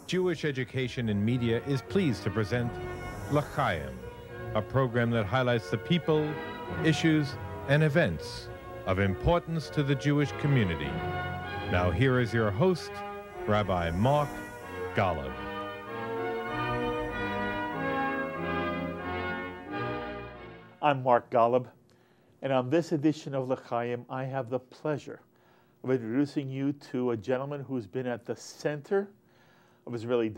Jewish Education in Media is pleased to present L'Chaim, a program that highlights the people, issues, and events of importance to the Jewish community. Now here is your host, Rabbi Mark Golub. I'm Mark Golub, and on this edition of L'Chaim, I have the pleasure of introducing you to a gentleman who's been at the center of Israeli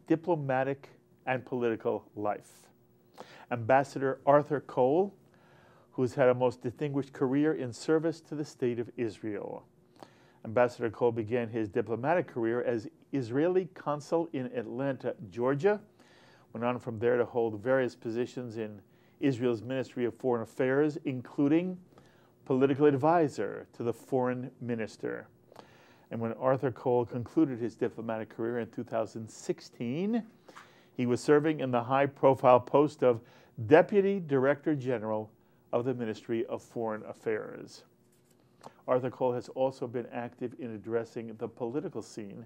diplomatic and political life. Ambassador Arthur Koll, who's had a most distinguished career in service to the state of Israel. Ambassador Koll began his diplomatic career as Israeli consul in Atlanta, Georgia, went on from there to hold various positions in Israel's Ministry of Foreign Affairs, including political advisor to the foreign minister. And when Arthur Koll concluded his diplomatic career in 2016, he was serving in the high-profile post of Deputy Director General of the Ministry of Foreign Affairs. Arthur Koll has also been active in addressing the political scene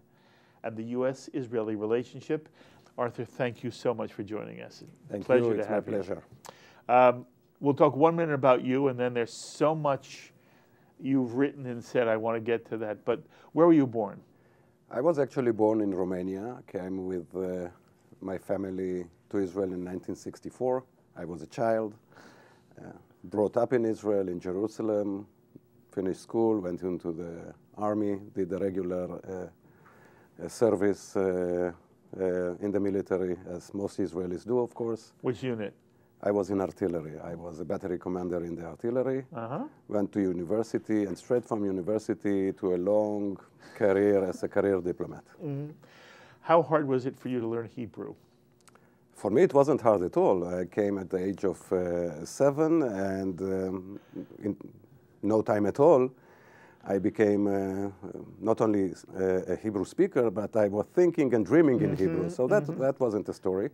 and the U.S.-Israeli relationship. Arthur, thank you so much for joining us. Thank pleasure you. To it's have my you. pleasure. We'll talk 1 minute about you, and then there's so much you've written and said. I want to get to that. But where were you born? I was actually born in Romania. Came with my family to Israel in 1964. I was a child, brought up in Israel, in Jerusalem, finished school, went into the army, did the regular service in the military, as most Israelis do, of course. Which unit? I was in artillery. I was a battery commander in the artillery. Went to university, and straight from university to a long career as a career diplomat. How hard was it for you to learn Hebrew? For me, it wasn't hard at all. I came at the age of 7, and in no time at all, I became not only a Hebrew speaker, but I was thinking and dreaming in Hebrew. So that wasn't a story.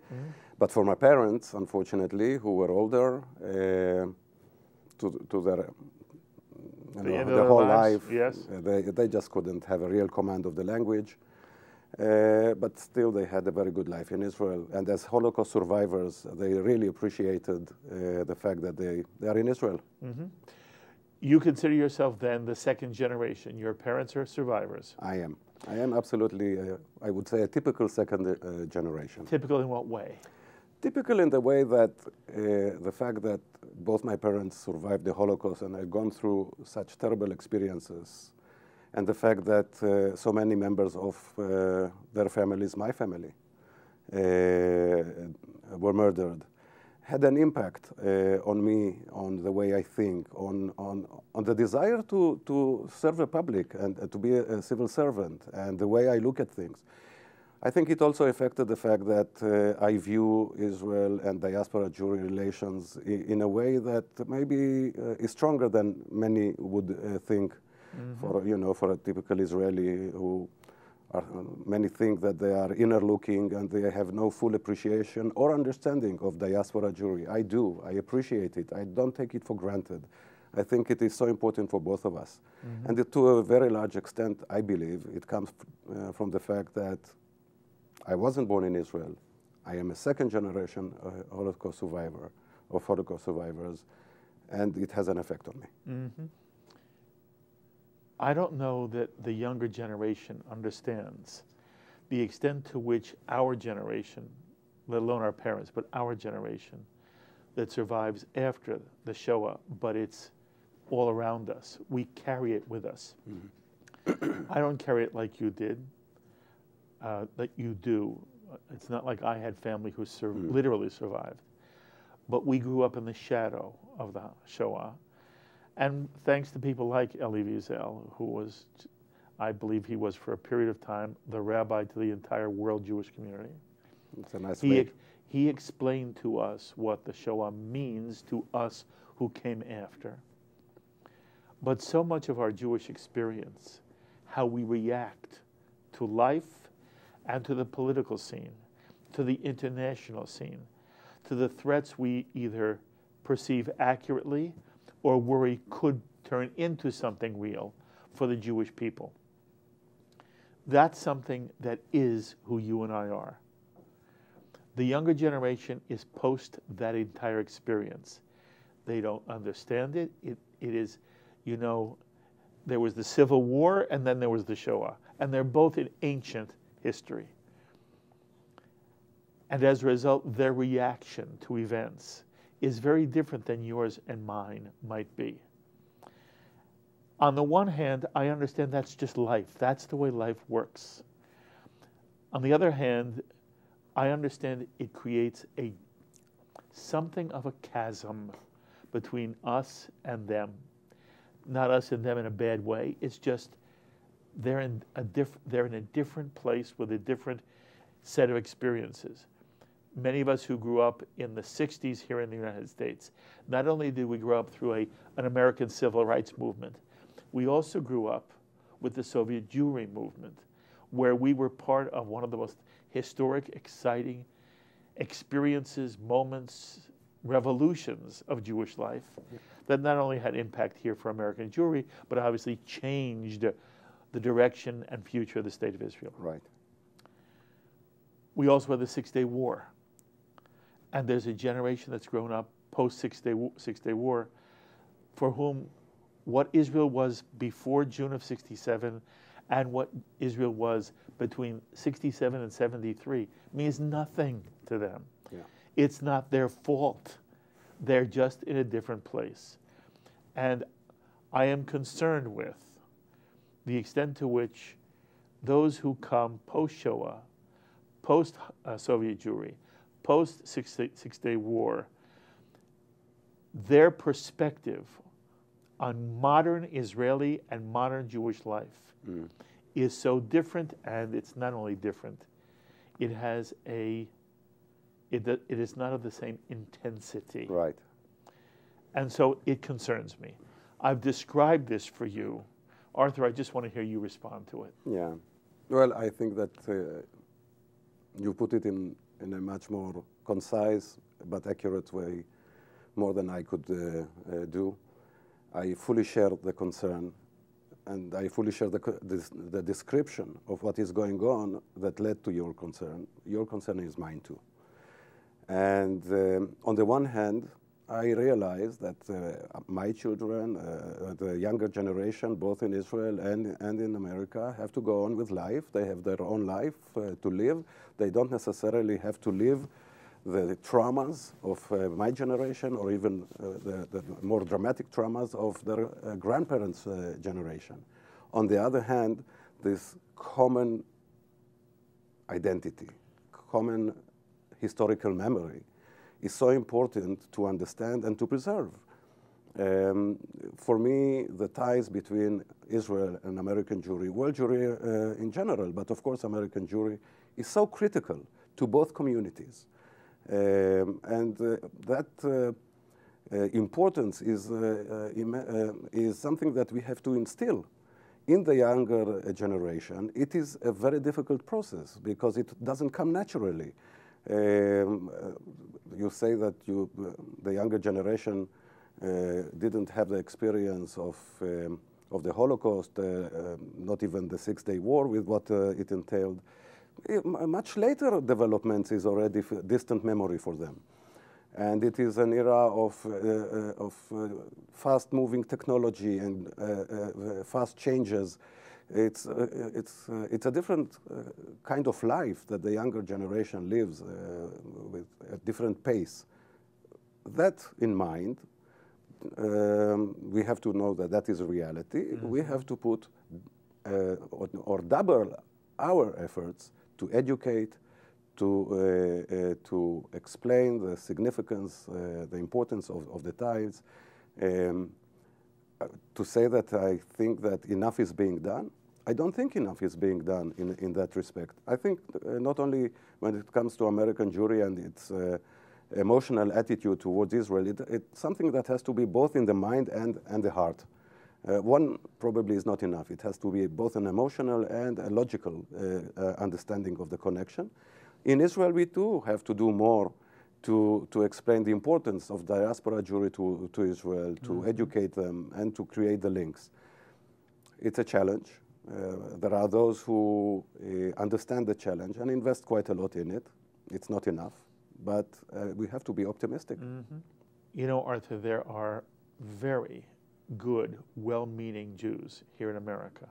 But for my parents, unfortunately, who were older, to their whole life, yes. They just couldn't have a real command of the language. But still, they had a very good life in Israel. And as Holocaust survivors, they really appreciated the fact that they are in Israel. You consider yourself then the second generation. Your parents are survivors. I am. I am absolutely, I would say, a typical second generation. Typical in what way? Typical in the way that the fact that both my parents survived the Holocaust and had gone through such terrible experiences, and the fact that so many members of their families, my family, were murdered, had an impact on me, on the way I think, on the desire to serve the public and to be a civil servant, and the way I look at things. I think it also affected the fact that I view Israel and diaspora Jewish relations in a way that maybe is stronger than many would think. For a typical Israeli who many think that they are inner looking and they have no full appreciation or understanding of diaspora Jewry. I do. I appreciate it. I don't take it for granted. I think it is so important for both of us. And to a very large extent, I believe, it comes from the fact that I wasn't born in Israel. I am a second generation Holocaust survivor of Holocaust survivors, and it has an effect on me. I don't know that the younger generation understands the extent to which our generation, let alone our parents, but our generation that survives after the Shoah, but it's all around us. We carry it with us. I don't carry it like you did, that you do. It's not like I had family who literally survived. But we grew up in the shadow of the Shoah. And thanks to people like Elie Wiesel, who was, I believe he was for a period of time, the rabbi to the entire world Jewish community. It's a nice way. He explained to us what the Shoah means to us who came after. But so much of our Jewish experience, how we react to life and to the political scene, to the international scene, to the threats we either perceive accurately or worry could turn into something real for the Jewish people. That's something that is who you and I are. The younger generation is post that entire experience. They don't understand it. It is, you know, there was the Civil War and then there was the Shoah. And they're both in ancient history. And as a result, their reaction to events is very different than yours and mine might be. On the one hand, I understand that's just life. That's the way life works. On the other hand, I understand it creates something of a chasm between us and them. Not us and them in a bad way. It's just they're in a different place with a different set of experiences. Many of us who grew up in the 60s here in the United States, not only did we grow up through an American civil rights movement, we also grew up with the Soviet Jewry movement, where we were part of one of the most historic, exciting experiences, moments, revolutions of Jewish life that not only had impact here for American Jewry, but obviously changed the direction and future of the State of Israel. Right. We also had the Six-Day War. And there's a generation that's grown up post-Six-Day War for whom what Israel was before June of 67 and what Israel was between 67 and 73 means nothing to them. Yeah. It's not their fault. They're just in a different place. And I am concerned with the extent to which those who come post-Shoah, post-Soviet Jewry, post-Six-Day War, their perspective on modern Israeli and modern Jewish life is so different, and it's not only different, it has it is not of the same intensity. Right. And so it concerns me. I've described this for you. Arthur, I just want to hear you respond to it. Yeah. Well, I think that you put it in a much more concise but accurate way, more than I could do. I fully share the concern, and I fully share the description of what is going on that led to your concern. Your concern is mine too. And on the one hand, I realize that my children, the younger generation, both in Israel and in America, have to go on with life. They have their own life to live. They don't necessarily have to live the traumas of my generation, or even the more dramatic traumas of their grandparents' generation. On the other hand, this common identity, common historical memory is so important to understand and to preserve. For me, the ties between Israel and American Jewry, world Jewry in general, but of course American Jewry, is so critical to both communities. That importance is something that we have to instill in the younger generation. It is a very difficult process because it doesn't come naturally. You say that the younger generation didn't have the experience of the Holocaust, not even the Six-Day War with what it entailed. Much later developments is already distant memory for them. And it is an era of fast-moving technology and fast changes. It's a different kind of life that the younger generation lives with a different pace. That in mind, we have to know that that is a reality. Mm-hmm. We have to put or double our efforts to educate, to explain the significance, the importance of the ties. To say that I think that enough is being done, I don't think enough is being done in that respect. I think not only when it comes to American Jewry and its emotional attitude towards Israel, it's something that has to be both in the mind and the heart. One probably is not enough. It has to be both an emotional and a logical understanding of the connection. In Israel, we too have to do more to explain the importance of diaspora Jewry to Israel, to educate them and to create the links. It's a challenge. There are those who understand the challenge and invest quite a lot in it. It's not enough, but we have to be optimistic. Mm-hmm. You know, Arthur, there are very good, well-meaning Jews here in America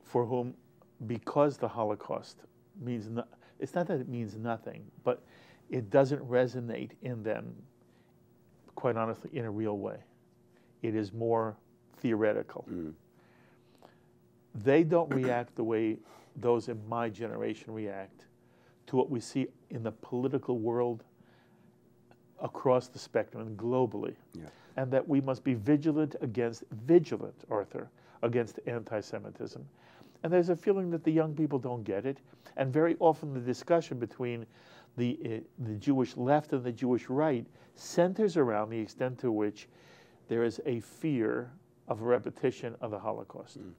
for whom, because the Holocaust means it's not that it means nothing, but it doesn't resonate in them, quite honestly, in a real way. It is more theoretical. Mm. They don't react the way those in my generation react to what we see in the political world across the spectrum and globally. Yeah. And that we must be vigilant, Arthur, against anti-Semitism. And there's a feeling that the young people don't get it. And very often the discussion between the Jewish left and the Jewish right centers around the extent to which there is a fear of a repetition of the Holocaust. Mm.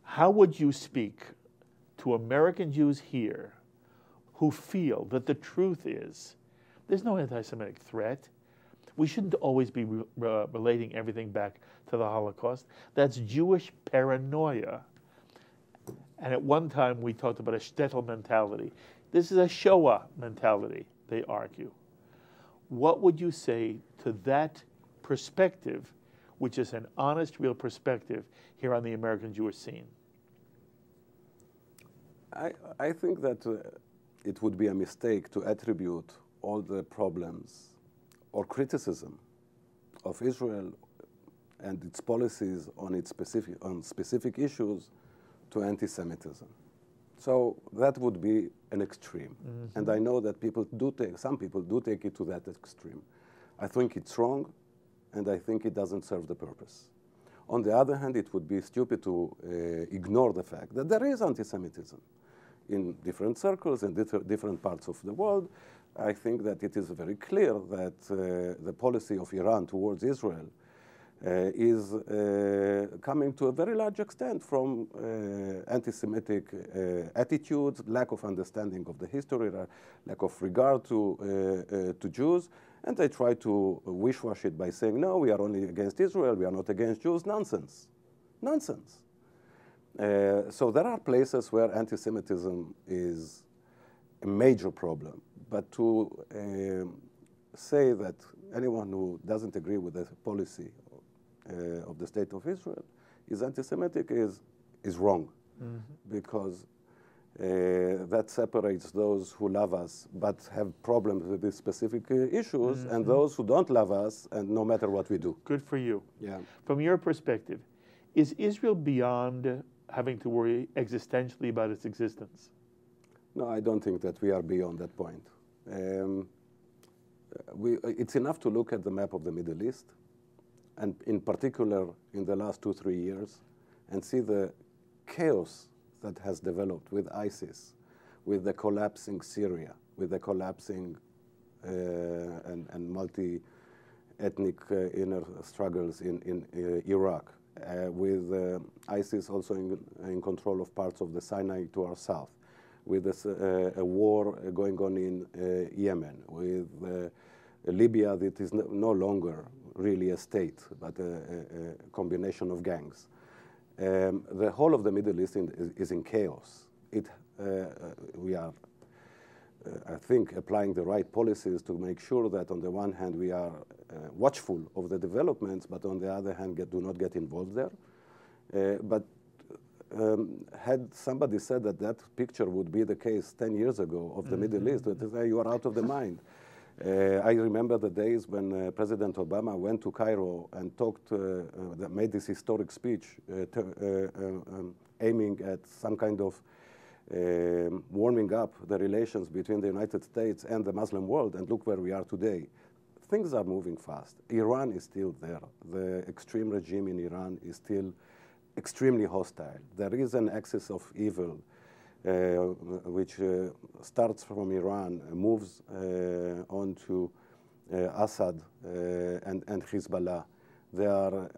How would you speak to American Jews here who feel that the truth is there's no anti-Semitic threat? We shouldn't always be relating everything back to the Holocaust. That's Jewish paranoia. And at one time we talked about a shtetl mentality. This is a Shoah mentality, they argue. What would you say to that perspective, which is an honest, real perspective here on the American Jewish scene? I think that it would be a mistake to attribute all the problems or criticism of Israel and its policies on specific issues to anti-Semitism. So that would be an extreme. Mm-hmm. And I know that some people do take it to that extreme. I think it's wrong, and I think it doesn't serve the purpose. On the other hand, it would be stupid to ignore the fact that there is anti-Semitism in different circles in different parts of the world. I think that it is very clear that the policy of Iran towards Israel is coming to a very large extent from anti-Semitic attitudes, lack of understanding of the history, lack of regard to Jews, and they try to wish-wash it by saying, no, we are only against Israel, we are not against Jews. Nonsense. Nonsense. So there are places where anti-Semitism is a major problem, but to say that anyone who doesn't agree with the policy of the State of Israel is anti-Semitic is wrong, mm-hmm. because that separates those who love us but have problems with these specific issues, mm-hmm. and those who don't love us, and no matter what we do. Good for you. Yeah. From your perspective, is Israel beyond having to worry existentially about its existence? No, I don't think that we are beyond that point. It's enough to look at the map of the Middle East, and in particular in the last 2-3 years, and see the chaos that has developed with ISIS, with the collapsing Syria, with the collapsing and multi-ethnic inner struggles in Iraq, with ISIS also in control of parts of the Sinai to our south, with a war going on in Yemen, with Libya that is no longer really a state, but a combination of gangs. The whole of the Middle East is in chaos. We are, I think, applying the right policies to make sure that on the one hand we are watchful of the developments, but on the other hand do not get involved there. But had somebody said that picture would be the case 10 years ago of the mm-hmm. Middle East, that say you are out of the mind. I remember the days when President Obama went to Cairo and made this historic speech aiming at some kind of warming up the relations between the United States and the Muslim world, and look where we are today. Things are moving fast. Iran is still there. The extreme regime in Iran is still extremely hostile. There is an axis of evil which starts from Iran, moves on to Assad and Hezbollah. They are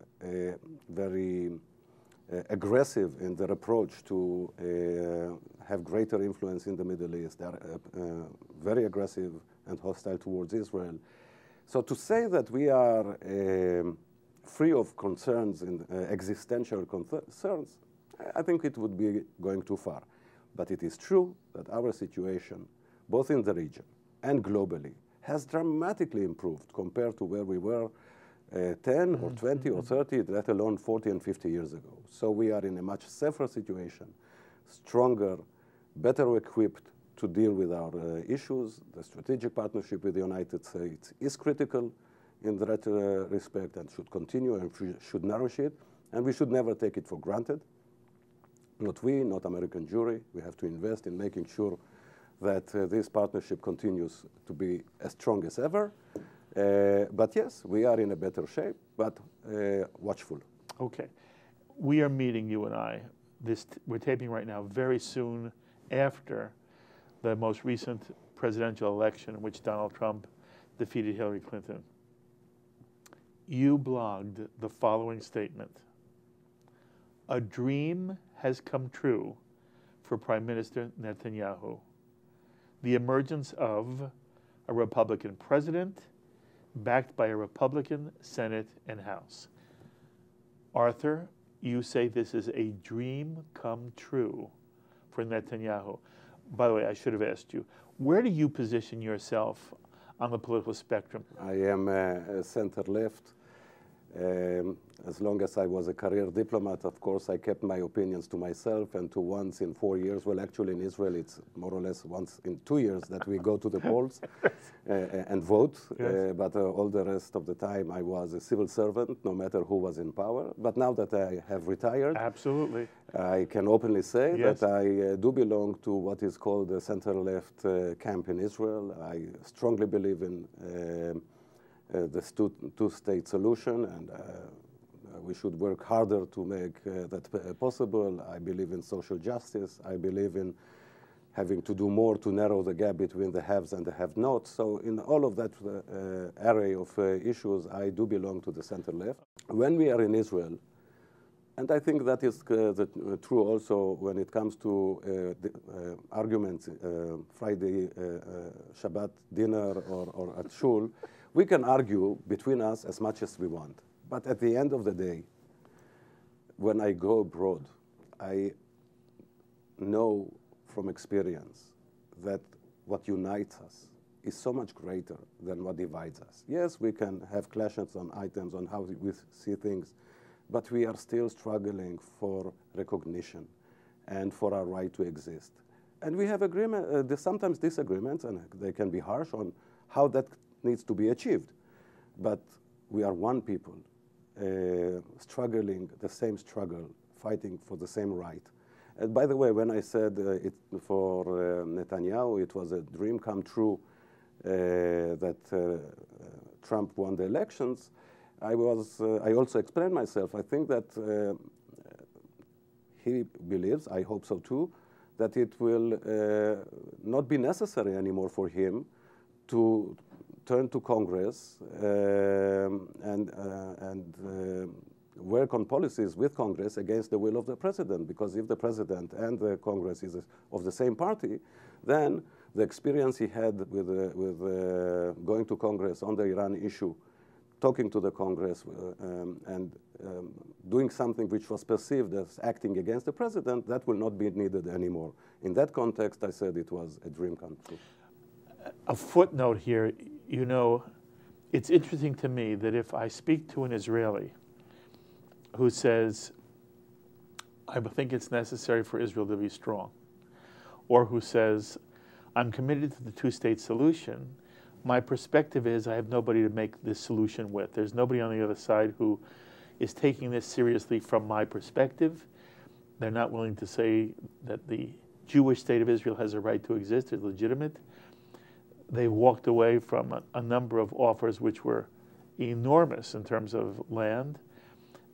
very aggressive in their approach to have greater influence in the Middle East. They are very aggressive and hostile towards Israel. So to say that we are free of concerns and existential concerns, I think it would be going too far. But it is true that our situation, both in the region and globally, has dramatically improved compared to where we were 10 or 20 or 30, let alone 40 and 50 years ago. So we are in a much safer situation, stronger, better equipped to deal with our issues. The strategic partnership with the United States is critical in that respect and should continue and should nourish it. And we should never take it for granted. Not we, not American Jewry. We have to invest in making sure that this partnership continues to be as strong as ever. But yes, we are in a better shape, but watchful. Okay. We are meeting, you and I, we're taping right now, very soon after the most recent presidential election in which Donald Trump defeated Hillary Clinton. You blogged the following statement: "A dream has come true for Prime Minister Netanyahu. The emergence of a Republican president backed by a Republican Senate and House." Arthur, you say this is a dream come true for Netanyahu. By the way, I should have asked you, where do you position yourself on the political spectrum? I am center-left. As long as I was a career diplomat, of course, I kept my opinions to myself and to once in 4 years. Well, actually, in Israel, it's more or less once in 2 years that we go to the polls and vote. Yes. But all the rest of the time, I was a civil servant, no matter who was in power. But now that I have retired, Absolutely. I can openly say Yes. that I do belong to what is called the center-left camp in Israel. I strongly believe in the two-state solution, and we should work harder to make that possible. I believe in social justice. I believe in having to do more to narrow the gap between the haves and the have-nots. So in all of that array of issues, I do belong to the center-left. When we are in Israel, and I think that is true also when it comes to the arguments, Friday, Shabbat dinner or at shul, we can argue between us as much as we want. But at the end of the day, when I go abroad, I know from experience that what unites us is so much greater than what divides us. Yes, we can have clashes on items, on how we see things, but we are still struggling for recognition and for our right to exist. And we have there's sometimes disagreements, and they can be harsh on how that needs to be achieved. But we are one people, struggling the same struggle, fighting for the same right. And by the way, when I said for Netanyahu, it was a dream come true that Trump won the elections, I also explained myself. I think that he believes, I hope so too, that it will not be necessary anymore for him to turn to Congress and work on policies with Congress against the will of the president. Because if the president and the Congress is of the same party, then the experience he had with going to Congress on the Iran issue, talking to the Congress and doing something which was perceived as acting against the president, that will not be needed anymore. In that context, I said it was a dream come true. A footnote here, you know, it's interesting to me that if I speak to an Israeli who says, I think it's necessary for Israel to be strong, or who says, I'm committed to the two-state solution, my perspective is I have nobody to make this solution with. There's nobody on the other side who is taking this seriously from my perspective. They're not willing to say that the Jewish state of Israel has a right to exist, is legitimate. They walked away from a number of offers which were enormous in terms of land.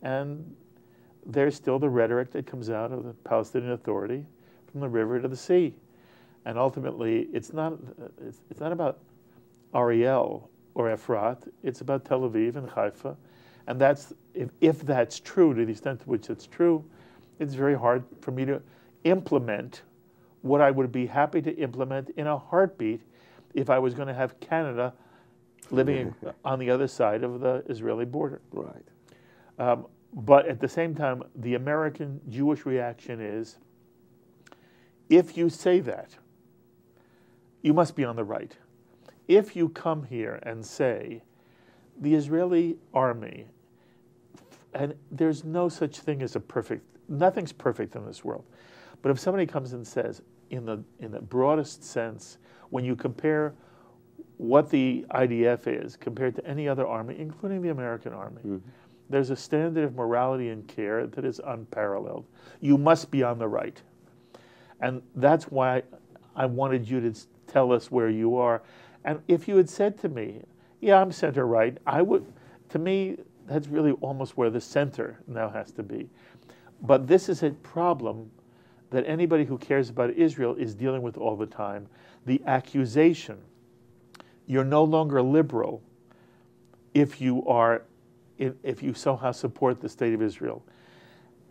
And there's still the rhetoric that comes out of the Palestinian Authority from the river to the sea. And ultimately, it's not about Ariel or Efrat, it's about Tel Aviv and Haifa. And that's, if that's true, to the extent to which it's true, it's very hard for me to implement what I would be happy to implement in a heartbeat if I was going to have Canada living on the other side of the Israeli border. Right. But at the same time, the American Jewish reaction is, if you say that, you must be on the right. If you come here and say, the Israeli army, and there's no such thing as a perfect, nothing's perfect in this world. But if somebody comes and says, in the broadest sense, when you compare what the IDF is compared to any other army, including the American army, there's a standard of morality and care that is unparalleled. You must be on the right. And that's why I wanted you to tell us where you are. And if you had said to me, yeah, I'm center right, I would, to me, that's really almost where the center now has to be. But this is a problem that anybody who cares about Israel is dealing with all the time. The accusation, you're no longer liberal if you are, if you somehow support the state of Israel.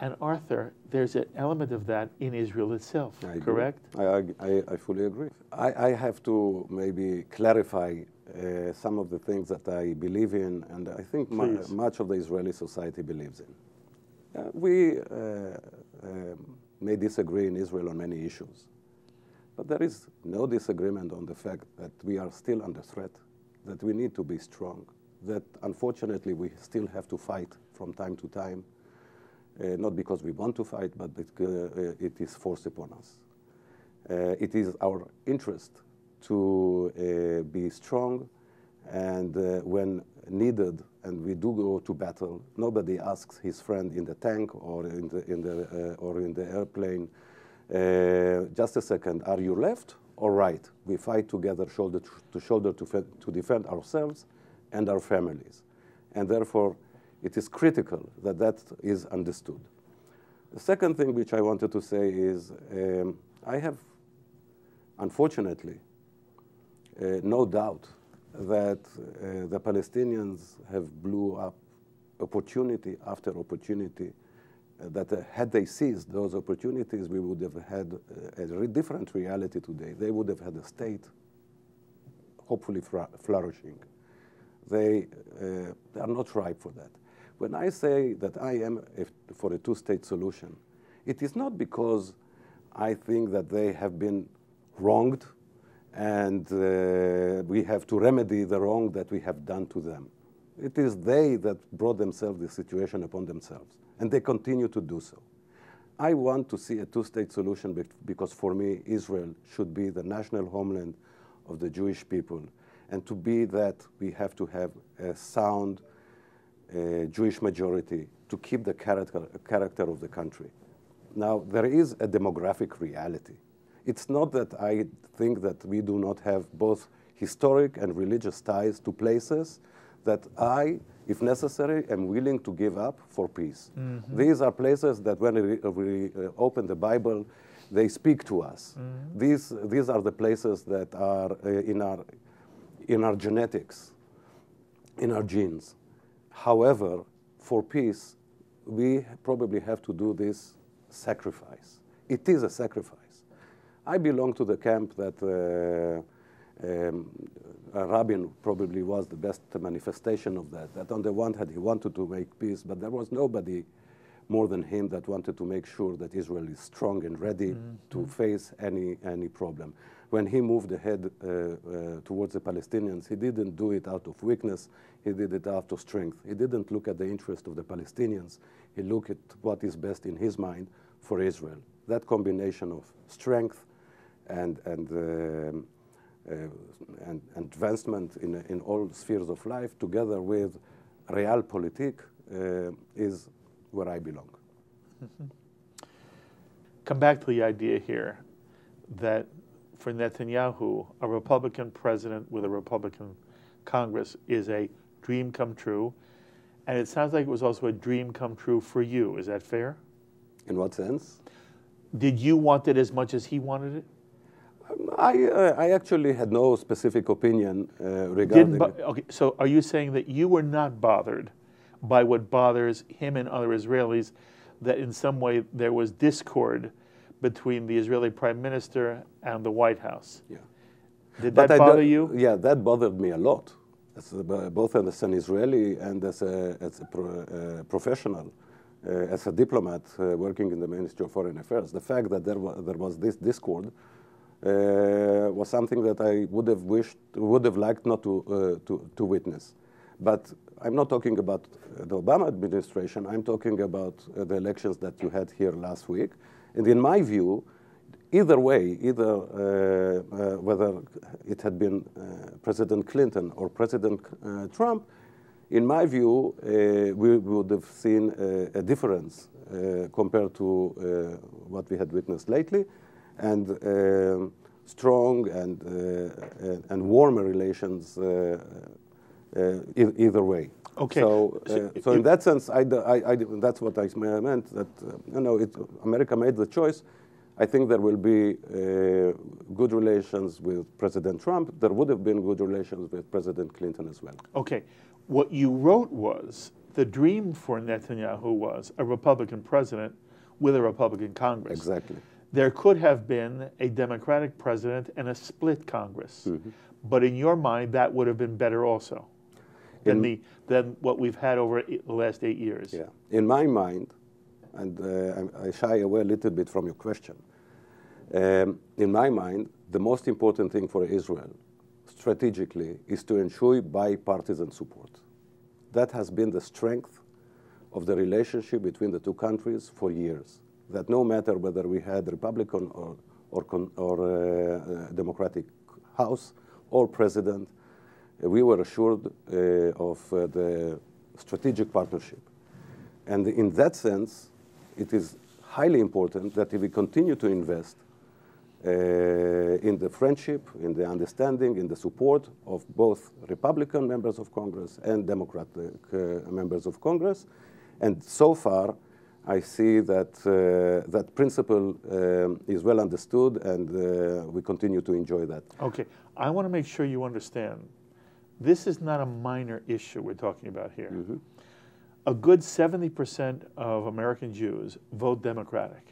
And Arthur, there's an element of that in Israel itself, correct? I fully agree. I have to maybe clarify some of the things that I believe in, and I think much of the Israeli society believes in. We may disagree in Israel on many issues, but there is no disagreement on the fact that we are still under threat, that we need to be strong, that unfortunately we still have to fight from time to time, not because we want to fight, but because it is forced upon us. It is our interest to be strong, and when needed, and we do go to battle, nobody asks his friend in the tank or in the airplane, just a second, are you left or right? We fight together, shoulder to shoulder, to defend ourselves and our families, and therefore it is critical that that is understood. The second thing which I wanted to say is I have, unfortunately, no doubt that the Palestinians have blew up opportunity after opportunity, that had they seized those opportunities, we would have had a different reality today. They would have had a state, hopefully flourishing. They are not ripe for that. When I say that I am for a two-state solution, it is not because I think that they have been wronged and we have to remedy the wrong that we have done to them. It is they that brought themselves this situation upon themselves, and they continue to do so. I want to see a two-state solution because for me, Israel should be the national homeland of the Jewish people. And to be that, we have to have a sound Jewish majority to keep the character of the country. Now, there is a demographic reality. It's not that I think that we do not have both historic and religious ties to places that I, if necessary, am willing to give up for peace. Mm-hmm. These are places that when we open the Bible, they speak to us. Mm-hmm. These are the places that are in our genetics, in our genes. However, for peace, we probably have to do this sacrifice. It is a sacrifice. I belong to the camp that Rabin probably was the best manifestation of that. That on the one hand, he wanted to make peace, but there was nobody more than him that wanted to make sure that Israel is strong and ready to face any problem. When he moved ahead towards the Palestinians, he didn't do it out of weakness, he did it out of strength. He didn't look at the interest of the Palestinians, he looked at what is best in his mind for Israel. That combination of strength and advancement in all spheres of life, together with realpolitik, is where I belong. Mm-hmm. Come back to the idea here that for Netanyahu, a Republican president with a Republican Congress is a dream come true. And it sounds like it was also a dream come true for you. Is that fair? In what sense? Did you want it as much as he wanted it? I actually had no specific opinion regarding it. Okay, so are you saying that you were not bothered by what bothers him and other Israelis, that in some way there was discord between the Israeli Prime Minister and the White House? Yeah. Did that bother you? Yeah, that bothered me a lot. both as an Israeli and as a professional, as a diplomat working in the Ministry of Foreign Affairs, the fact that there was this discord was something that I would have liked not to witness. But I'm not talking about the Obama administration. I'm talking about the elections that you had here last week. And in my view, either way, whether it had been President Clinton or President Trump, in my view, we would have seen a difference compared to what we had witnessed lately, and strong and warmer relations either way. Okay. So in that sense, that's what I meant. That America made the choice. I think there will be good relations with President Trump. There would have been good relations with President Clinton as well. Okay. What you wrote was the dream for Netanyahu was a Republican president with a Republican Congress. Exactly. There could have been a Democratic president and a split Congress. Mm-hmm. But in your mind, that would have been better also than what we've had over the last 8 years. Yeah. In my mind, and I shy away a little bit from your question, in my mind, the most important thing for Israel strategically is to ensure bipartisan support. That has been the strength of the relationship between the two countries for years. That no matter whether we had Republican or Democratic House or President, we were assured of the strategic partnership. And in that sense, it is highly important that we continue to invest in the friendship, in the understanding, in the support of both Republican members of Congress and Democratic members of Congress. And so far, I see that that principle is well understood, and we continue to enjoy that. Okay. I want to make sure you understand. This is not a minor issue we're talking about here. Mm-hmm. A good 70% of American Jews vote Democratic.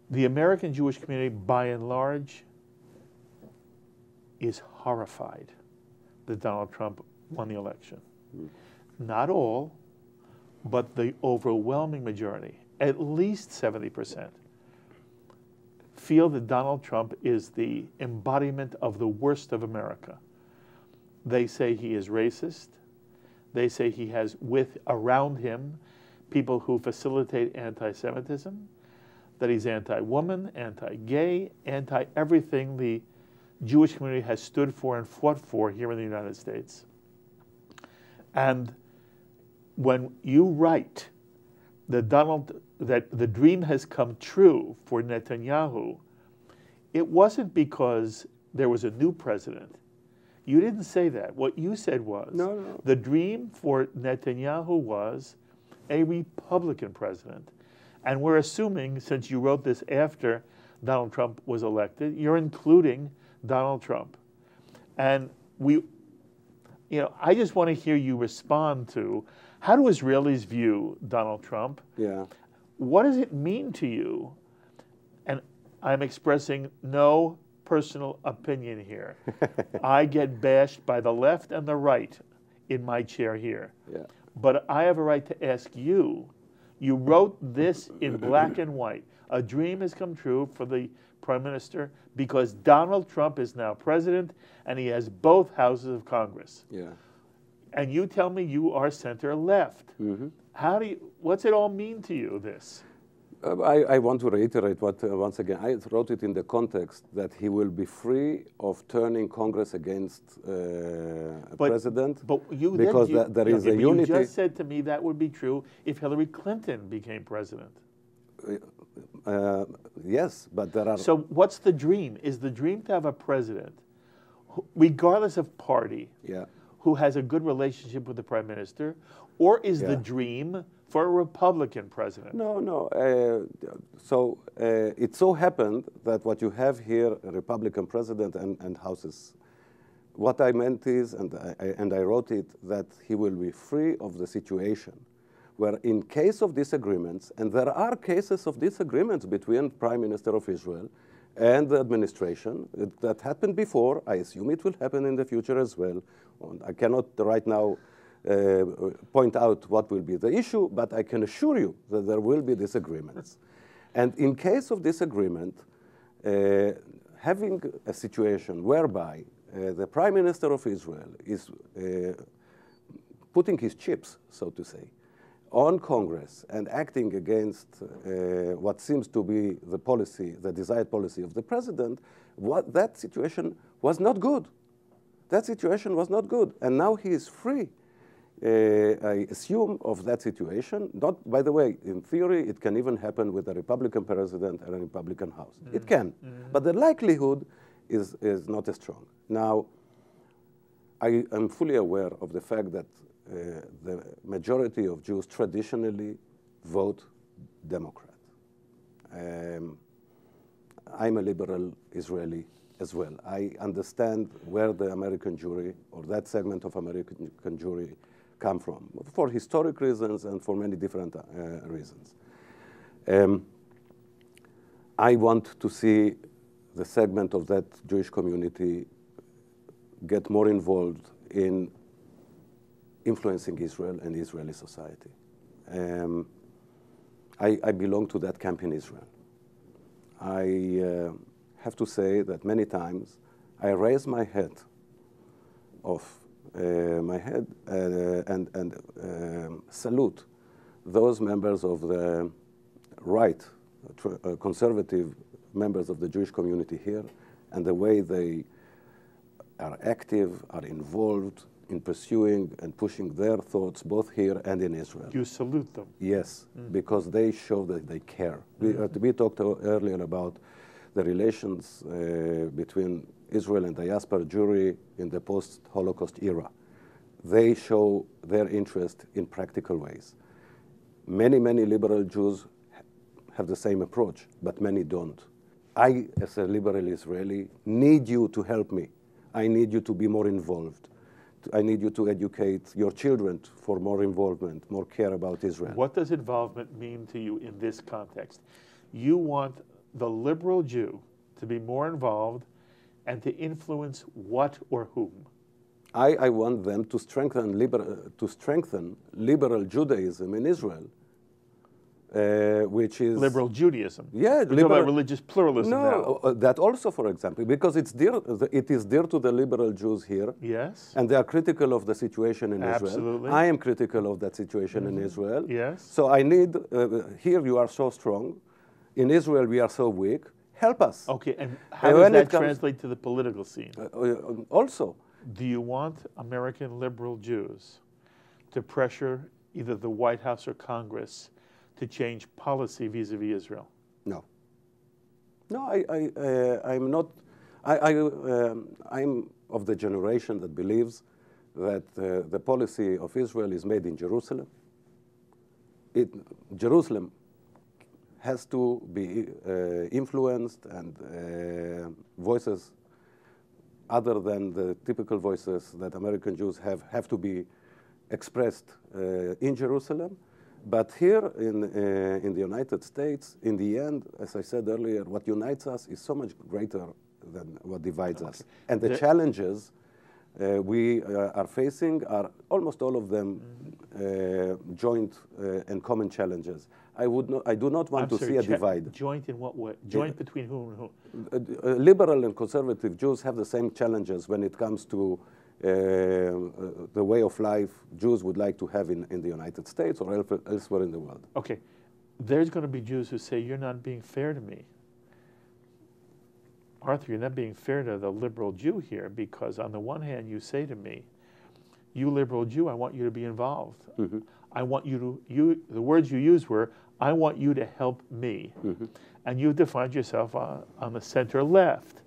The American Jewish community, by and large, is horrified that Donald Trump won the election. Mm. Not all, but the overwhelming majority, at least 70%, feel that Donald Trump is the embodiment of the worst of America. They say he is racist. They say he has around him people who facilitate anti-Semitism, that he's anti-woman, anti-gay, anti-everything the Jewish community has stood for and fought for here in the United States. And when you write that the dream has come true for Netanyahu, it wasn't because there was a new president. You didn't say that. What you said was the dream for Netanyahu was a Republican president. And we're assuming, since you wrote this after Donald Trump was elected, you're including Donald Trump. And I just want to hear you respond to, how do Israelis view Donald Trump? Yeah. What does it mean to you? And I'm expressing no personal opinion here. I get bashed by the left and the right in my chair here. Yeah. But I have a right to ask you. You wrote this in black and white. A dream has come true for the Prime Minister because Donald Trump is now president and he has both houses of Congress. Yeah. And you tell me you are center left. Mm-hmm. What's it all mean to you, this? I want to reiterate once again, I wrote it in the context that he will be free of turning Congress against a president. But there is a unity. You just said to me that would be true if Hillary Clinton became president. Yes, but there are... So what's the dream? Is the dream to have a president, regardless of party, who has a good relationship with the Prime Minister, or is the dream for a Republican president? No. It so happened that what you have here, a Republican president and houses, what I meant is, and I wrote it, that he will be free of the situation where in case of disagreements, and there are cases of disagreements between Prime Minister of Israel and the administration. That happened before. I assume it will happen in the future as well. I cannot right now point out what will be the issue, but I can assure you that there will be disagreements. And in case of disagreement, having a situation whereby the Prime Minister of Israel is putting his chips, so to say, on Congress and acting against what seems to be the policy, the desired policy of the president, that situation was not good. That situation was not good. And now he is free, I assume, of that situation. Not, by the way, in theory, it can even happen with a Republican president and a Republican House. It can. But the likelihood is not as strong. Now, I am fully aware of the fact that the majority of Jews traditionally vote Democrat. I'm a liberal Israeli as well. I understand where the American Jewry, or that segment of American Jewry, come from, for historic reasons and for many different reasons. I want to see the segment of that Jewish community get more involved in influencing Israel and Israeli society. I belong to that camp in Israel. I have to say that many times I raise my head and salute those members of the right, conservative members of the Jewish community here, and the way they are active, are involved in pursuing and pushing their thoughts both here and in Israel. You salute them. Yes, because they show that they care. We talked earlier about the relations between Israel and diaspora Jewry in the post-Holocaust era. They show their interest in practical ways. Many, many liberal Jews have the same approach, but many don't. I, as a liberal Israeli, need you to help me. I need you to be more involved. I need you to educate your children for more involvement, more care about Israel. What does involvement mean to you in this context? You want the liberal Jew to be more involved and to influence what or whom? I want them to strengthen liberal Judaism in Israel, which is liberal Judaism. Yeah, liberal religious pluralism. No, now. That also, for example, because it is dear to the liberal Jews here. Yes. And they are critical of the situation in Absolutely. Israel. I am critical of that situation in Israel. Yes. So I need, here you are so strong, in Israel we are so weak, help us. Okay, and how does that translate to the political scene? Also. Do you want American liberal Jews to pressure either the White House or Congress to change policy vis-a-vis Israel? No. No, I'm not. I'm of the generation that believes that the policy of Israel is made in Jerusalem. Jerusalem has to be influenced, and voices other than the typical voices that American Jews have to be expressed in Jerusalem. But here in the United States, in the end, as I said earlier, what unites us is so much greater than what divides us. And the challenges we are facing are almost all of them joint and common challenges. I do not want to see a divide. Joint in what way? Joint between whom and whom? Liberal and conservative Jews have the same challenges when it comes to the way of life Jews would like to have in the United States or elsewhere in the world. Okay, there's going to be Jews who say, you're not being fair to me. Arthur, you're not being fair to the liberal Jew here, because on the one hand you say to me, you liberal Jew, I want you to be involved. Mm-hmm. I want you to, the words you used were, I want you to help me. Mm-hmm. And you defined yourself on the center left.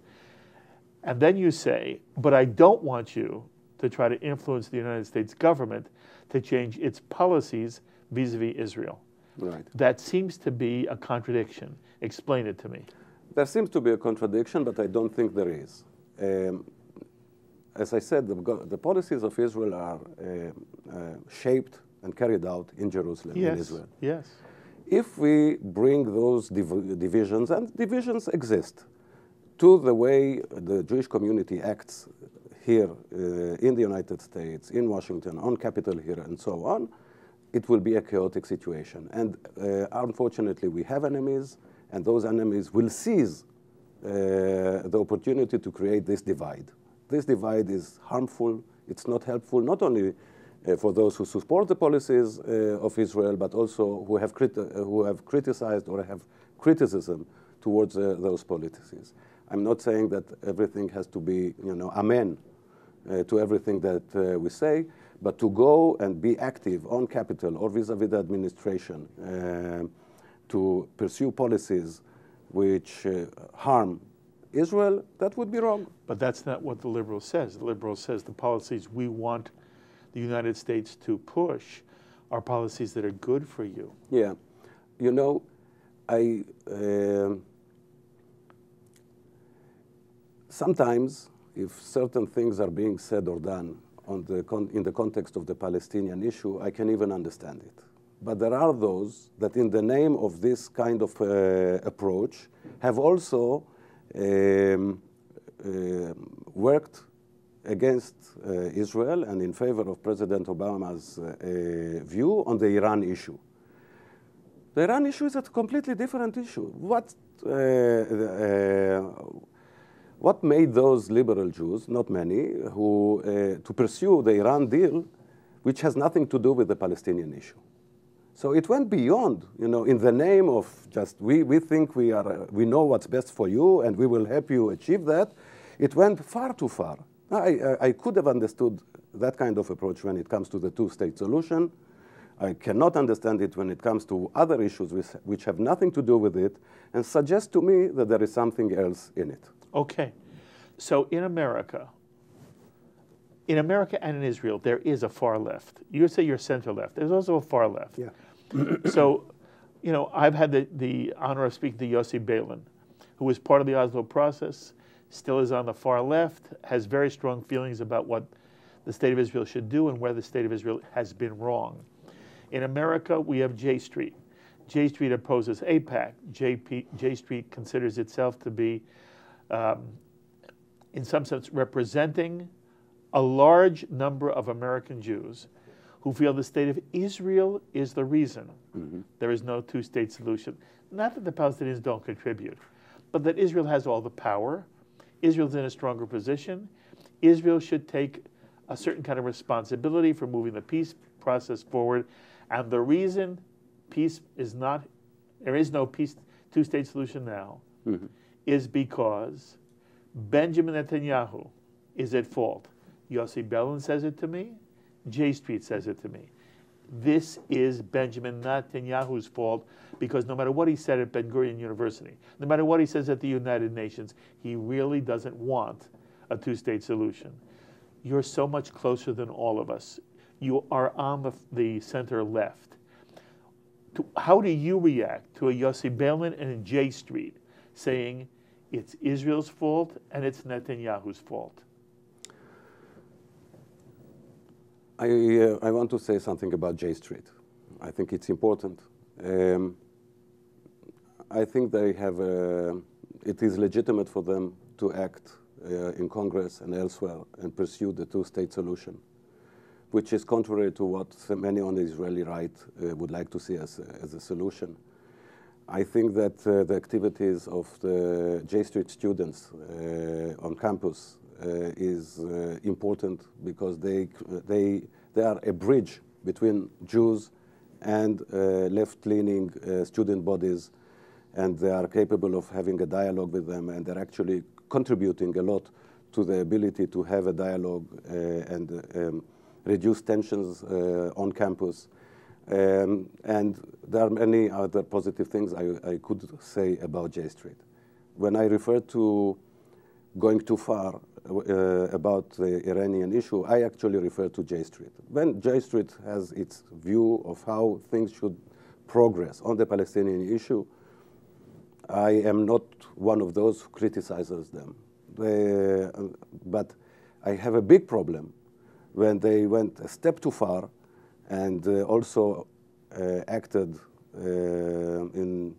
And then you say, but I don't want you to try to influence the United States government to change its policies vis-a-vis Israel. Right. That seems to be a contradiction. Explain it to me. There seems to be a contradiction, but I don't think there is. As I said, the policies of Israel are shaped and carried out in Jerusalem, in Israel. Yes. If we bring those divisions, and divisions exist, to the way the Jewish community acts here in the United States, in Washington, on Capitol Hill, and so on, it will be a chaotic situation. And unfortunately, we have enemies, and those enemies will seize the opportunity to create this divide. This divide is harmful. It's not helpful, not only for those who support the policies of Israel, but also who have criticized or have criticism towards those policies. I'm not saying that everything has to be, amen to everything that we say, but to go and be active on Capitol or vis-a-vis the administration to pursue policies which harm Israel, that would be wrong. But that's not what the liberal says. The liberal says the policies we want the United States to push are policies that are good for you. Yeah. Sometimes if certain things are being said or done in the context of the Palestinian issue, I can even understand it. But there are those that in the name of this kind of approach have also worked against Israel and in favor of President Obama's view on the Iran issue. The Iran issue is a completely different issue. What made those liberal Jews, not many, who to pursue the Iran deal, which has nothing to do with the Palestinian issue? So it went beyond, in the name of just we think we know what's best for you and we will help you achieve that. It went far too far. I could have understood that kind of approach when it comes to the two-state solution. I cannot understand it when it comes to other issues which have nothing to do with it, and suggest to me that there is something else in it. Okay. So in America and in Israel, there is a far left. You say you're center left. There's also a far left. Yeah. So, I've had the honor of speaking to Yossi Beilin, who was part of the Oslo process, still is on the far left, has very strong feelings about what the State of Israel should do and where the State of Israel has been wrong. In America, we have J Street. J Street opposes AIPAC. J Street considers itself to be, in some sense, representing a large number of American Jews who feel the State of Israel is the reason there is no two-state solution. Not that the Palestinians don't contribute, but that Israel has all the power. Israel's in a stronger position. Israel should take a certain kind of responsibility for moving the peace process forward. And the reason there is no two-state solution now, is because Benjamin Netanyahu is at fault. Yossi Beilin says it to me. J Street says it to me. This is Benjamin Netanyahu's fault because no matter what he said at Ben-Gurion University, no matter what he says at the United Nations, he really doesn't want a two-state solution. You're so much closer than all of us. You are on the center left. How do you react to a Yossi Beilin and a J Street saying it's Israel's fault and it's Netanyahu's fault? I want to say something about J Street. I think it's important. I think they have, it is legitimate for them to act in Congress and elsewhere and pursue the two-state solution, which is contrary to what many on the Israeli right would like to see as a solution. I think that the activities of the J Street students on campus is important because they are a bridge between Jews and left-leaning student bodies, and they are capable of having a dialogue with them, and they're actually contributing a lot to the ability to have a dialogue and reduce tensions on campus. And there are many other positive things I could say about J Street. When I refer to going too far about the Iranian issue, I actually refer to J Street. When J Street has its view of how things should progress on the Palestinian issue, I am not one of those who criticizes them. But I have a big problem when they went a step too far and also acted in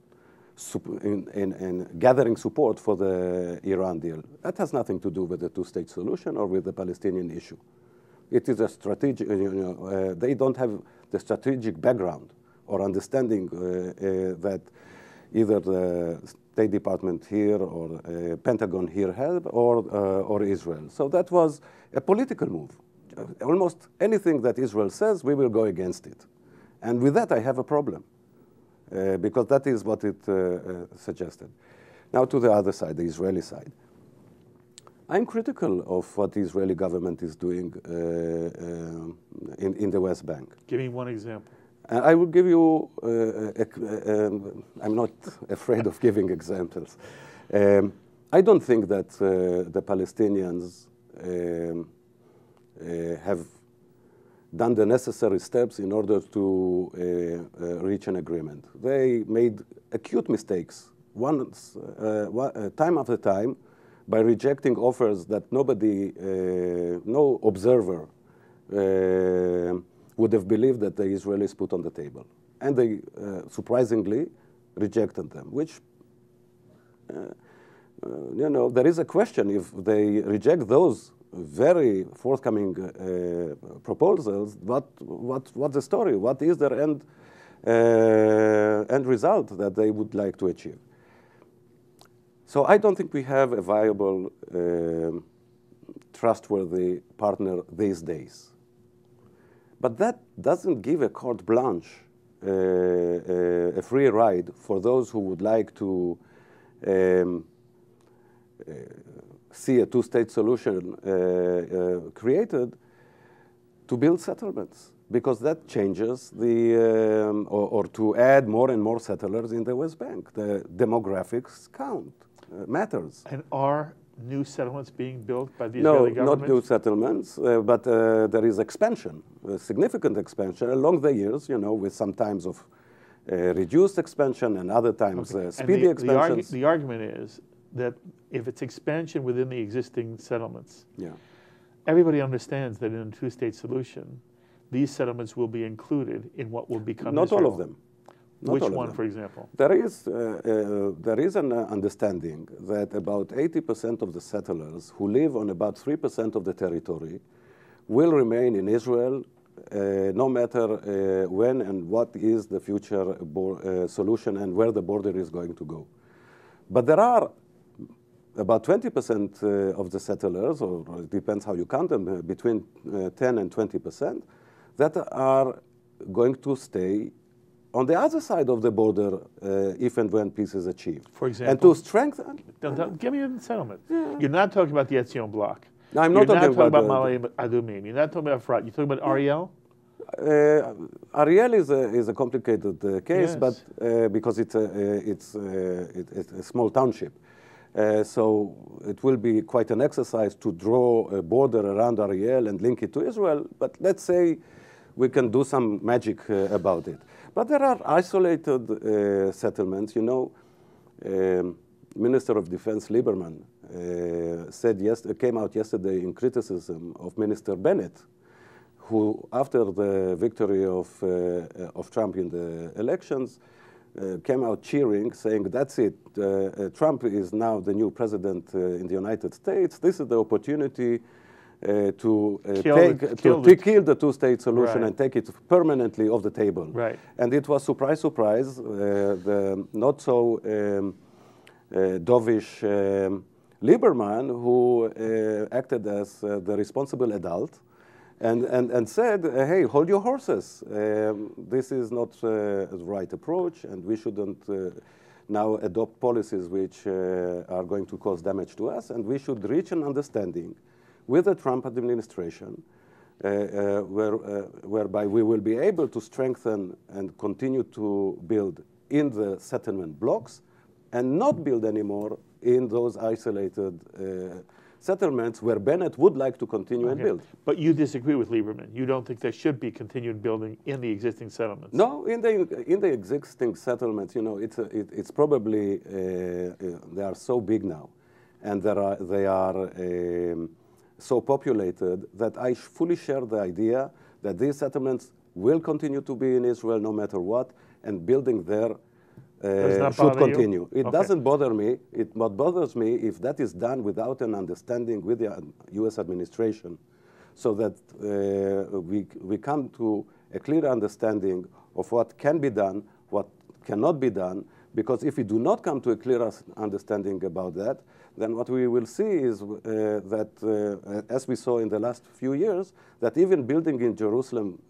in gathering support for the Iran deal. That has nothing to do with the two-state solution or with the Palestinian issue. It is a strategic, they don't have the strategic background or understanding that either the State Department here or Pentagon here have or Israel. So that was a political move. Almost anything that Israel says, we will go against it. And with that, I have a problem. Because that is what it suggested. Now to the other side, the Israeli side. I'm critical of what the Israeli government is doing in the West Bank. Give me one example. I will give you, I'm not afraid of giving examples. I don't think that the Palestinians have done the necessary steps in order to reach an agreement. They made acute mistakes time after time by rejecting offers that nobody, no observer would have believed that the Israelis put on the table. And they surprisingly rejected them, which, you know, there is a question if they reject those very forthcoming proposals, what's the story? What is their end result that they would like to achieve? So I don't think we have a viable, trustworthy partner these days. But that doesn't give a carte blanche, a free ride for those who would like to see a two-state solution created to build settlements, because that changes the, or to add more and more settlers in the West Bank. The demographics count, matters. And are new settlements being built by the Israeli government? No, not new settlements, but there is expansion, significant expansion along the years, you know, with some times of reduced expansion and other times speedy expansions. The argument is that if it's expansion within the existing settlements, everybody understands that in a two-state solution, these settlements will be included in what will become Not Israel. all of them. Which one, for example? There is an understanding that about 80% of the settlers who live on about 3% of the territory will remain in Israel no matter when and what is the future solution and where the border is going to go. But there are about 20% of the settlers, or it depends how you count them, between 10 and 20%, that are going to stay on the other side of the border if and when peace is achieved. For example? And to strengthen... Give me a settlement. Yeah. You're not talking about the Etzion block. No, I'm not talking about Ma'ale Adumim. You're not talking about Efrat. You're talking about Ariel? Ariel is a complicated case, yes. But because it's a small township. So it will be quite an exercise to draw a border around Ariel and link it to Israel. But let's say we can do some magic about it. But there are isolated settlements. You know, Minister of Defense Lieberman came out yesterday in criticism of Minister Bennett, who, after the victory of Trump in the elections, came out cheering, saying, that's it, Trump is now the new president in the United States. This is the opportunity to kill the two-state solution, right, and take it permanently off the table. Right. And it was, surprise, surprise, the not so dovish Lieberman, who acted as the responsible adult, and said, hey, hold your horses. This is not the right approach, and we shouldn't now adopt policies which are going to cause damage to us, and we should reach an understanding with the Trump administration whereby we will be able to strengthen and continue to build in the settlement blocks and not build anymore in those isolated settlements where Bennett would like to continue and build. But you disagree with Lieberman. You don't think there should be continued building in the existing settlements? No, in the existing settlements, you know, it's probably they are so big now, and they are so populated that I fully share the idea that these settlements will continue to be in Israel no matter what, and building there not should bother you? continue. It Okay. doesn't bother me. What bothers me, if that is done without an understanding with the U.S. administration, so that we come to a clear understanding of what can be done, what cannot be done, because if we do not come to a clear understanding about that, then what we will see is that, as we saw in the last few years, that even building in Jerusalem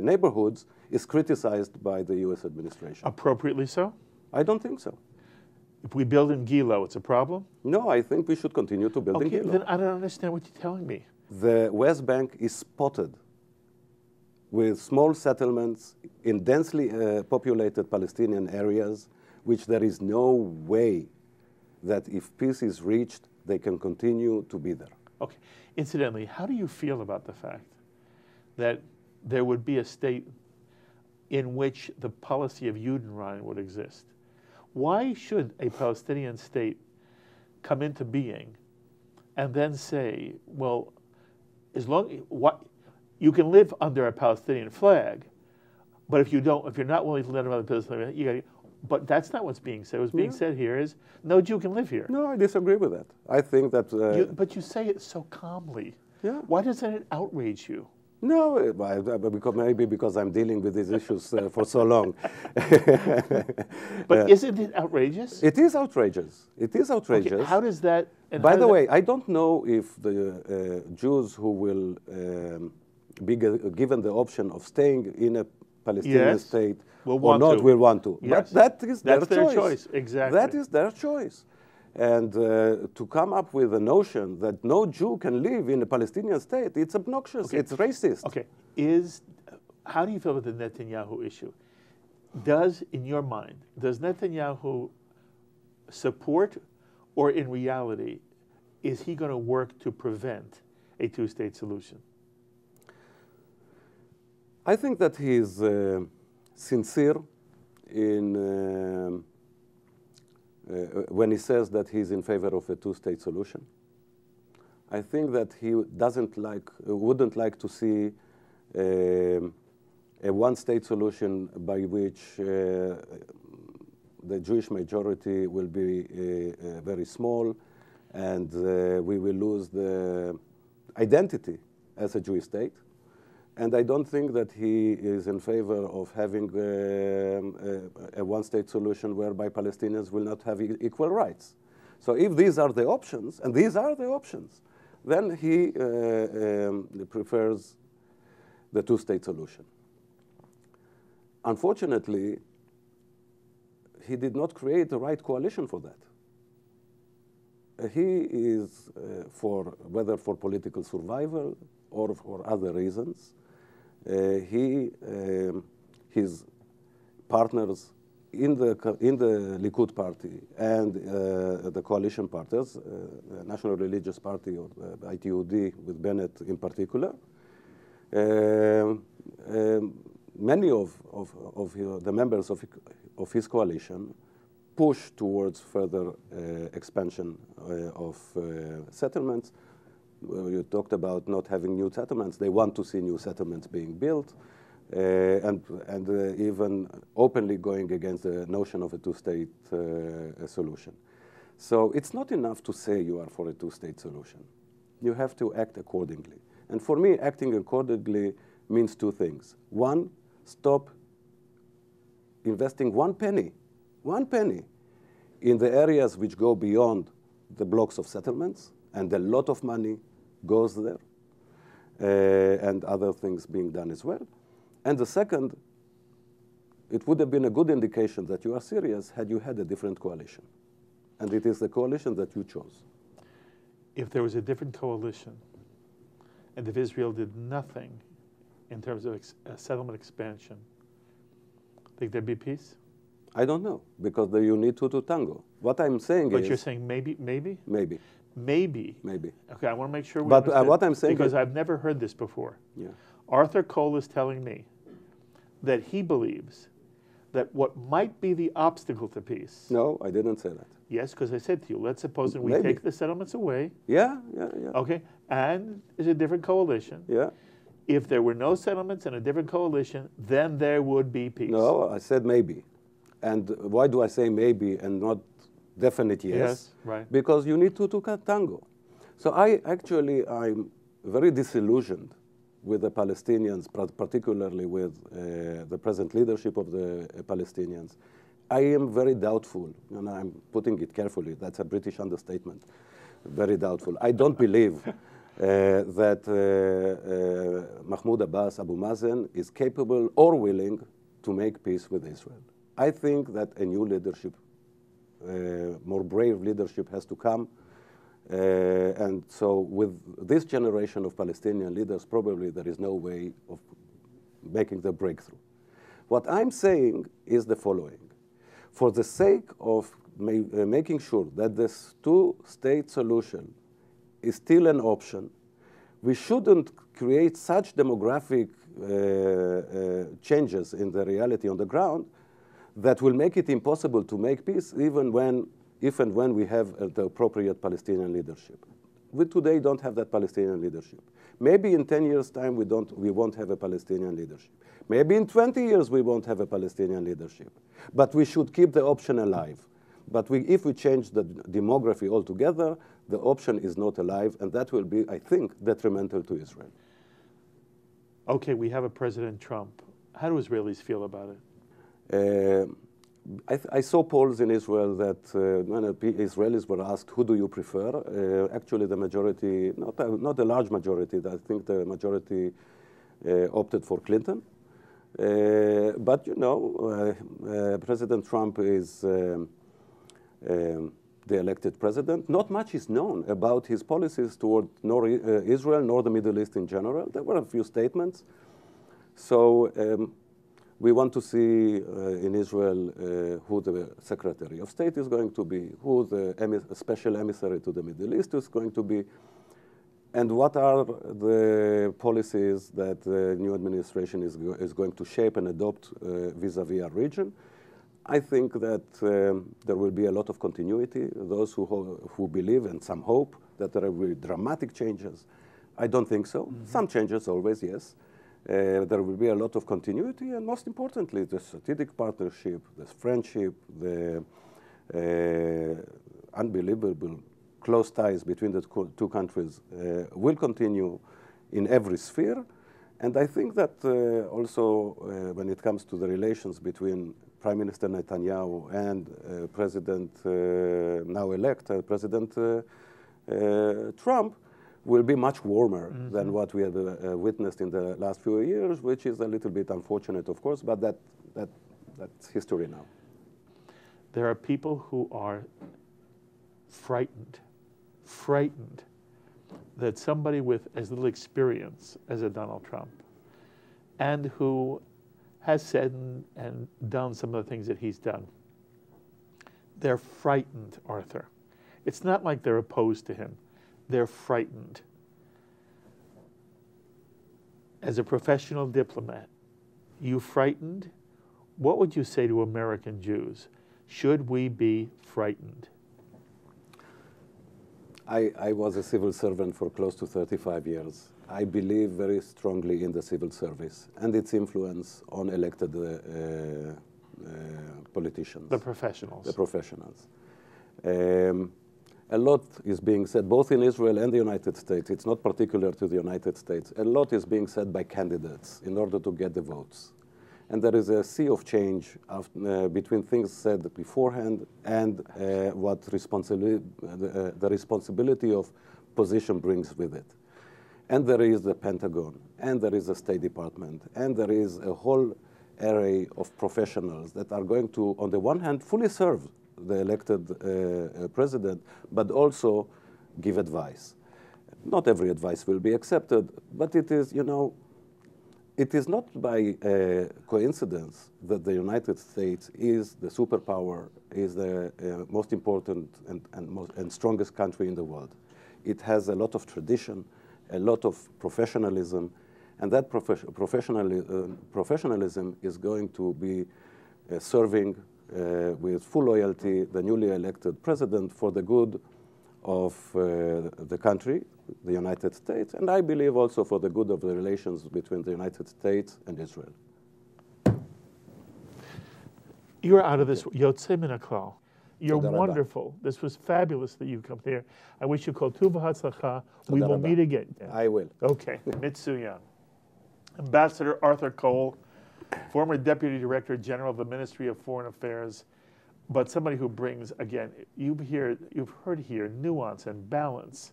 neighborhoods is criticized by the U.S. administration. Appropriately so? I don't think so. If we build in Gilo, it's a problem? No, I think we should continue to build in Okay, Gilo. then I don't understand what you're telling me. The West Bank is spotted with small settlements in densely populated Palestinian areas, which there is no way that if peace is reached, they can continue to be there. Okay. Incidentally, how do you feel about the fact that there would be a state in which the policy of Judenrein would exist? Why should a Palestinian state come into being and then say, well, as long you can live under a Palestinian flag, but if you're not willing to live under the Palestinian flag, you got. But that's not what's being said. What's being said here is no Jew can live here. No, I disagree with that. I think that. But you say it so calmly. Yeah. Why doesn't it outrage you? No, maybe because I'm dealing with these issues for so long. But isn't it outrageous? It is outrageous. It is outrageous. Okay, how does that? By the way, I don't know if the Jews who will be given the option of staying in a Palestinian state or not will want to. Yes. But that is That's their choice. Exactly. That is their choice. And to come up with a notion that no Jew can live in a Palestinian state, it's obnoxious, it's racist. Okay, how do you feel about the Netanyahu issue? In your mind, does Netanyahu support, or in reality, is he going to work to prevent a two-state solution? I think that he is sincere in when he says that he's in favor of a two-state solution. I think that he wouldn't like to see a one-state solution by which the Jewish majority will be very small, and we will lose the identity as a Jewish state. And I don't think that he is in favor of having a one-state solution whereby Palestinians will not have equal rights. So if these are the options, and these are the options, then he prefers the two-state solution. Unfortunately, he did not create the right coalition for that. He is, whether for political survival or for other reasons, his partners in the Likud party and the coalition parties, National Religious Party or ITUD with Bennett in particular, many of the members of his coalition push towards further expansion of settlements. You talked about not having new settlements. They want to see new settlements being built, and even openly going against the notion of a two-state solution. So it's not enough to say you are for a two-state solution. You have to act accordingly. And for me, acting accordingly means two things. One, stop investing one penny in the areas which go beyond the blocks of settlements, and a lot of money goes there, and other things being done as well. And the second, it would have been a good indication that you are serious had you had a different coalition. And it is the coalition that you chose. If there was a different coalition, and if Israel did nothing in terms of settlement expansion, think there'd be peace? I don't know, because you need two to tango. What I'm saying is... But you're saying maybe? Maybe. Maybe. Maybe. Okay, I want to make sure we But understand, what I'm saying because is, I've never heard this before. Yeah. Arthur Koll is telling me that he believes that what might be the obstacle to peace... No, I didn't say that. Yes, because I said to you, let's suppose that we Maybe. take the settlements away. Yeah. Okay, and there's a different coalition. Yeah. If there were no settlements and a different coalition, then there would be peace. No, I said maybe. And why do I say maybe and not definite yes? Yes, right. Because you need to tango. So I'm very disillusioned with the Palestinians, particularly with the present leadership of the Palestinians. I am very doubtful, and I'm putting it carefully, that's a British understatement, very doubtful. I don't believe that Mahmoud Abbas, Abu Mazen, is capable or willing to make peace with Israel. I think that a new leadership, more brave leadership has to come. And so with this generation of Palestinian leaders, probably there is no way of making the breakthrough. What I'm saying is the following. For the sake of making sure that this two-state solution is still an option, we shouldn't create such demographic changes in the reality on the ground that will make it impossible to make peace even when, if and when we have the appropriate Palestinian leadership. We today don't have that Palestinian leadership. Maybe in 10 years' time we won't have a Palestinian leadership. Maybe in 20 years we won't have a Palestinian leadership. But we should keep the option alive. But if we change the demography altogether, the option is not alive, and that will be, I think, detrimental to Israel. Okay, we have a President Trump. How do Israelis feel about it? I saw polls in Israel that when Israelis were asked, who do you prefer? Actually, the majority, not a large majority, I think the majority opted for Clinton. But, you know, President Trump is the elected president. Not much is known about his policies toward nor Israel nor the Middle East in general. There were a few statements. So we want to see in Israel who the Secretary of State is going to be, who the special emissary to the Middle East is going to be, and what are the policies that the new administration is going to shape and adopt vis-a-vis our region. I think that there will be a lot of continuity. Those who believe and some hope that there will be dramatic changes. I don't think so. Mm-hmm. Some changes always, yes. There will be a lot of continuity, and most importantly, the strategic partnership, the friendship, the unbelievable close ties between the two countries will continue in every sphere. And I think that also when it comes to the relations between Prime Minister Netanyahu and President, now-elect President Trump, will be much warmer mm-hmm. than what we have witnessed in the last few years, which is a little bit unfortunate, of course, but that's history now. There are people who are frightened that somebody with as little experience as a Donald Trump, and who has said and done some of the things that he's done, they're frightened, Arthur. It's not like they're opposed to him. They're frightened. As a professional diplomat, you frightened? What would you say to American Jews? Should we be frightened? I was a civil servant for close to 35 years. I believe very strongly in the civil service and its influence on elected politicians. The professionals. The professionals. A lot is being said, both in Israel and the United States. It's not particular to the United States. A lot is being said by candidates in order to get the votes. And there is a sea of change between things said beforehand and what the responsibility of position brings with it. And there is the Pentagon, and there is the State Department, and there is a whole array of professionals that are going to, on the one hand, fully serve the elected president, but also give advice. Not every advice will be accepted, but it is, you know, it is not by coincidence that the United States is the superpower, is the most important and strongest country in the world. It has a lot of tradition, a lot of professionalism, and that professionalism is going to be serving with full loyalty the newly elected president for the good of the country, the United States, and I believe also for the good of the relations between the United States and Israel. You're out of this. Yossi Beilin Israeli. You're Toda rabba. wonderful. This was fabulous that you come here. I wish you kol tuv v'hatzlacha. We Toda will rabba. meet again. I will. Okay, Mitsuyan. Ambassador Arthur Koll, former Deputy Director General of the Ministry of Foreign Affairs, but somebody who brings, again, you've heard here, nuance and balance,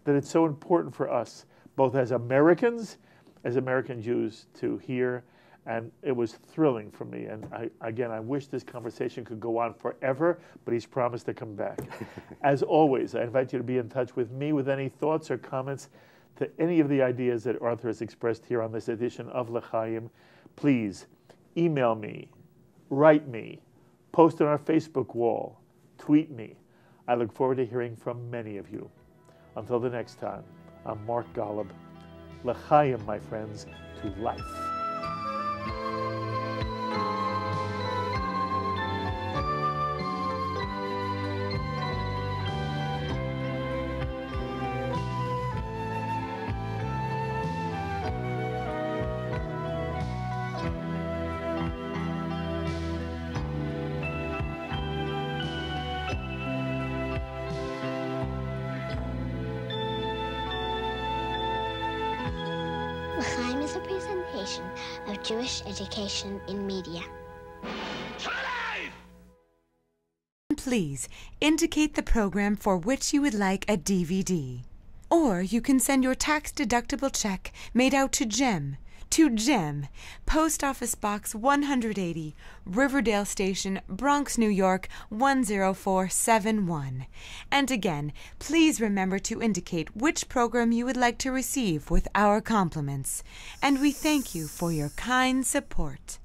that it's so important for us, both as Americans, as American Jews, to hear, and it was thrilling for me. And I wish this conversation could go on forever, but he's promised to come back. As always, I invite you to be in touch with me with any thoughts or comments to any of the ideas that Arthur has expressed here on this edition of L'chaim. Please email me, write me, post on our Facebook wall, tweet me. I look forward to hearing from many of you. Until the next time, I'm Mark Golub. L'chaim, my friends, to life. L'chaim is a presentation of Jewish education in media. Please indicate the program for which you would like a DVD. Or you can send your tax-deductible check made out to Jem, Post Office Box 180, Riverdale Station, Bronx, New York 10471. And again, please remember to indicate which program you would like to receive with our compliments. And we thank you for your kind support.